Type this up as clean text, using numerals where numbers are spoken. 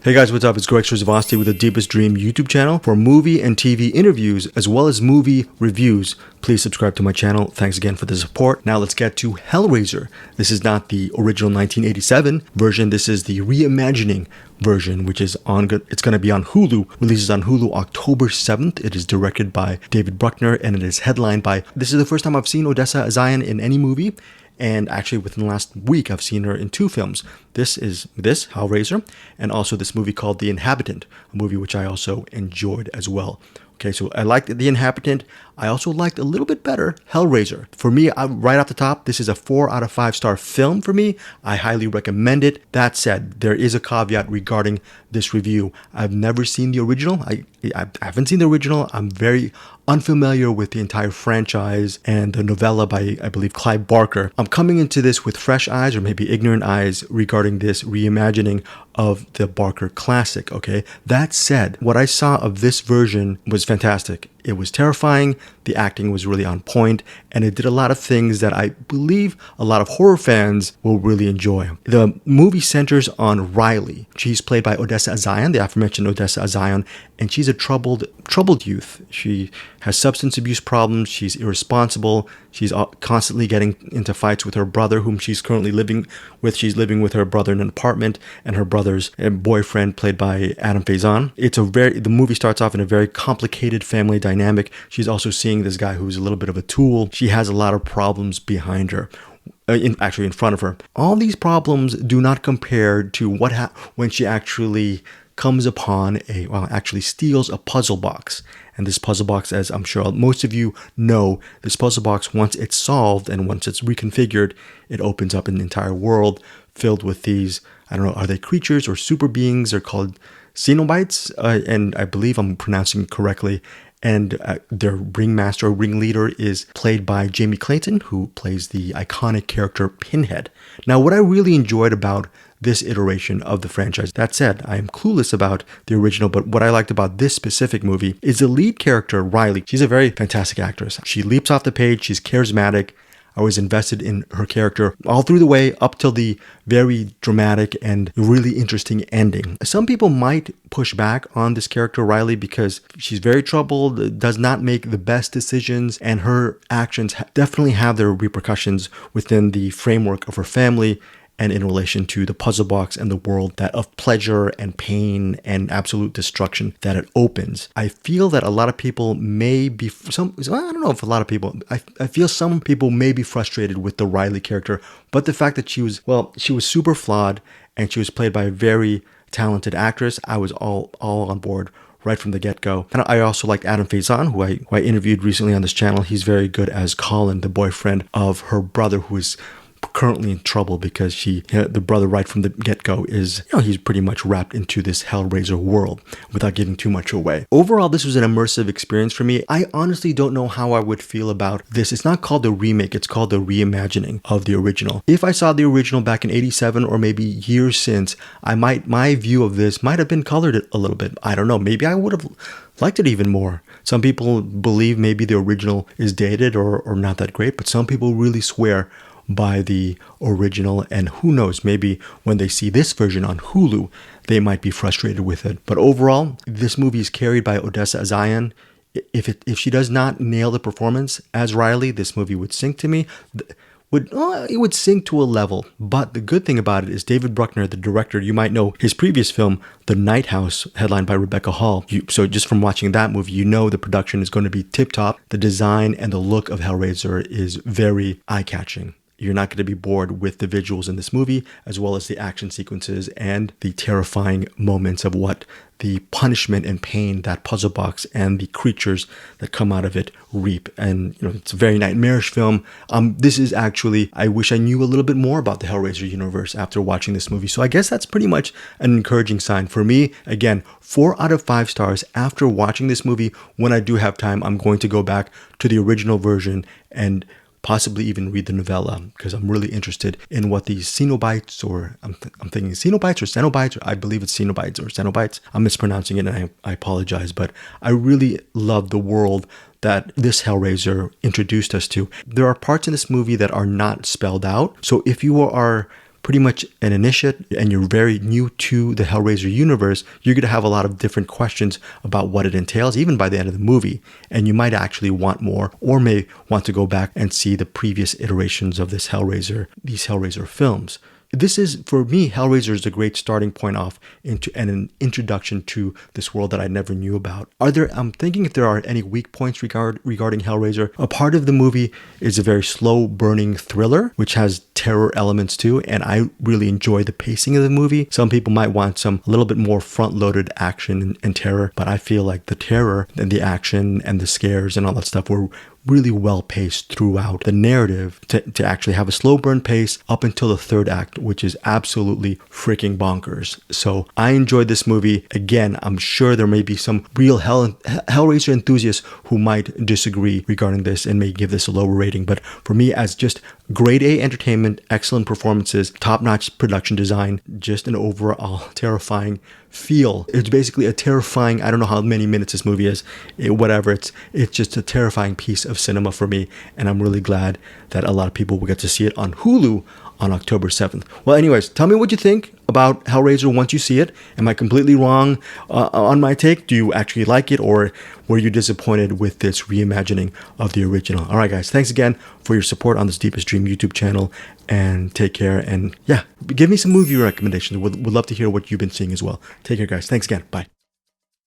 Hey guys, what's up? It's Greg Strzavosty with the Deepest Dream YouTube channel for movie and TV interviews as well as movie reviews. Please subscribe to my channel. Thanks again for the support. Now let's get to Hellraiser. This is not the original 1987 version. This is the reimagining version, which is it's going to be on Hulu. Releases on Hulu October 7th. It is directed by David Bruckner and it is headlined by, this is the first time I've seen Odessa Zion in any movie. And actually within the last week, I've seen her in two films. This is Hellraiser, and also this movie called The Inhabitant, a movie which I also enjoyed as well. Okay, so I liked The Inhabitant. I also liked a little bit better Hellraiser. For me, right off the top, this is a 4 out of 5 star film for me. I highly recommend it. That said, there is a caveat regarding this review. I've never seen the original. I haven't seen the original. I'm very unfamiliar with the entire franchise and the novella by, I believe, Clive Barker. I'm coming into this with fresh eyes or maybe ignorant eyes regarding this reimagining of the Barker classic, okay? That said, what I saw of this version was fantastic. It was terrifying, the acting was really on point, and it did a lot of things that I believe a lot of horror fans will really enjoy. The movie centers on Riley. She's played by Odessa Zion, the aforementioned Odessa Zion, and she's a troubled youth. She has substance abuse problems, she's irresponsible, she's constantly getting into fights with her brother, whom she's currently living with. She's living with her brother in an apartment, and her brother's boyfriend, played by Adam Faison. The movie starts off in a very complicated family dynamic. She's also seeing this guy who's a little bit of a tool. She has a lot of problems behind her. In front of her. All these problems do not compare to when she actually comes upon actually steals a puzzle box. And this puzzle box, as I'm sure most of you know, this puzzle box, once it's solved and once it's reconfigured, it opens up an entire world filled with these, I don't know, are they creatures or super beings? They're called Cenobites, and I believe I'm pronouncing it correctly. And their ringleader is played by Jamie Clayton, who plays the iconic character Pinhead. Now, what I really enjoyed about this iteration of the franchise, that said, I am clueless about the original, but what I liked about this specific movie is the lead character, Riley. She's a very fantastic actress. She leaps off the page. She's charismatic. I was invested in her character all through the way up till the very dramatic and really interesting ending. Some people might push back on this character, Riley, because she's very troubled, does not make the best decisions, and her actions definitely have their repercussions within the framework of her family and in relation to the puzzle box and the world that of pleasure and pain and absolute destruction that it opens. I feel that a lot of people may be, I don't know if a lot of people, I feel some people may be frustrated with the Riley character, but the fact that she was super flawed and she was played by a very talented actress, I was all on board right from the get-go. And I also liked Adam Faison, who I interviewed recently on this channel. He's very good as Colin, the boyfriend of her brother, who is currently in trouble because the brother right from the get-go is, he's pretty much wrapped into this Hellraiser world without giving too much away. Overall, this was an immersive experience for me. I honestly don't know how I would feel about this. It's not called the remake, it's called the reimagining of the original. If I saw the original back in 87 or maybe years since, my view of this might have been colored a little bit. I don't know, maybe I would have liked it even more. Some people believe maybe the original is dated or not that great, but some people really swear by the original, and who knows, maybe when they see this version on Hulu, they might be frustrated with it. But overall, this movie is carried by Odessa Zion. If she does not nail the performance as Riley, this movie would sink to me. It would sink to a level. But the good thing about it is David Bruckner, the director, you might know his previous film, The Night House, headlined by Rebecca Hall. So just from watching that movie, you know the production is going to be tip-top. The design and the look of Hellraiser is very eye-catching. You're not going to be bored with the visuals in this movie, as well as the action sequences and the terrifying moments of what the punishment and pain that puzzle box and the creatures that come out of it reap. And it's a very nightmarish film. This is actually, I wish I knew a little bit more about the Hellraiser universe after watching this movie. So I guess that's pretty much an encouraging sign for me. Again, 4 out of 5 stars after watching this movie. When I do have time, I'm going to go back to the original version and possibly even read the novella, because I'm really interested in what these Cenobites, or I'm thinking Cenobites or Cenobites, or I believe it's Cenobites or Cenobites. I'm mispronouncing it and I apologize, but I really love the world that this Hellraiser introduced us to. There are parts in this movie that are not spelled out, so if you are pretty much an initiate and you're very new to the Hellraiser universe, you're going to have a lot of different questions about what it entails, even by the end of the movie. And you might actually want more, or may want to go back and see the previous iterations of these Hellraiser films. This is, for me, Hellraiser is a great starting point off into an introduction to this world that I never knew about. I'm thinking if there are any weak points regarding Hellraiser. A part of the movie is a very slow burning thriller, which has terror elements too, and I really enjoy the pacing of the movie. Some people might want a little bit more front-loaded action and terror, but I feel like the terror and the action and the scares and all that stuff were really well paced throughout the narrative to actually have a slow burn pace up until the third act, which is absolutely freaking bonkers. So I enjoyed this movie. Again, I'm sure there may be some real Hellraiser enthusiasts who might disagree regarding this and may give this a lower rating. But for me, as just grade A entertainment, excellent performances, top-notch production design, just an overall terrifying feel. It's basically a terrifying, I don't know how many minutes this movie is, it's just a terrifying piece of cinema for me, and I'm really glad that a lot of people will get to see it on Hulu on October 7th. Well, anyways, tell me what you think about Hellraiser once you see it. Am I completely wrong on my take? Do you actually like it, or were you disappointed with this reimagining of the original? All right, guys, thanks again for your support on this Deepest Dream YouTube channel, and take care. And yeah, give me some movie recommendations. Would love to hear what you've been seeing as well. Take care, guys. Thanks again. Bye.